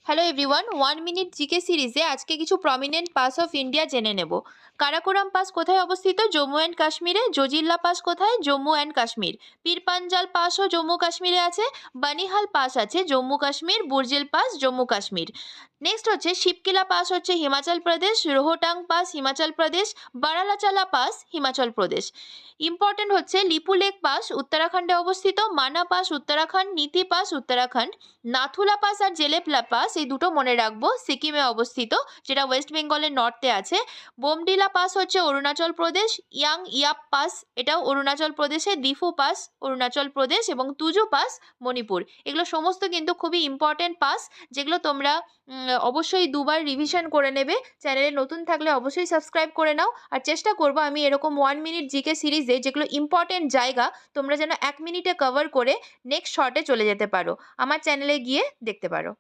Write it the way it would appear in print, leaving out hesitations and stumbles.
Hello everyone, 1 minute GK সিরিজে আজকে কিছু প্রমিনেন্ট পাস অফ ইন্ডিয়া জেনে নেব। কারাকোরাম পাস কোথায় অবস্থিত? জম্মু অ্যান্ড কাশ্মীরে। জজিল্লা পাস কোথায়? জম্মু অ্যান্ড কাশ্মীর। পীরপাঞ্জাল পাসও জম্মু কাশ্মীরে আছে। বানিহাল পাস আছে জম্মু কাশ্মীর। বুর্জিল পাস জম্মু কাশ্মীর। নেক্সট হচ্ছে শিবকিলা পাস হচ্ছে Himachal Pradesh. Rohtang pass Himachal Pradesh. Baralacha pass Himachal Pradesh. Important হচ্ছে লিপু লেক পাস উত্তরাখণ্ডে অবস্থিত। মানা পাস উত্তরাখণ্ড। নীতি পাস উত্তরাখণ্ড। নাথুলা পাস আর জেলেপলা পাস এই দুটো মনে রাখবো, সিকিমে অবস্থিত, যেটা ওয়েস্ট বেঙ্গলের নর্থে আছে। বোমডিলা পাস হচ্ছে Arunachal Pradesh. Young yup pass এটাও অরুণাচল প্রদেশে। দিফু পাস অরুণাচল প্রদেশ এবং তুজু পাস মণিপুর। এগুলো সমস্ত কিন্তু খুবই ইম্পর্টেন্ট পাস, যেগুলো তোমরা অবশ্যই দুবার রিভিশন করে নেবে। চ্যানেলে নতুন থাকলে অবশ্যই সাবস্ক্রাইব করে নাও। আর চেষ্টা করবো আমি এরকম 1 মিনিট জিকে সিরিজে যেগুলো ইম্পর্টেন্ট জায়গা তোমরা যেন 1 মিনিটে কভার করে নেক্সট শর্টে চলে যেতে পারো। আমার চ্যানেলে গিয়ে দেখতে পারো।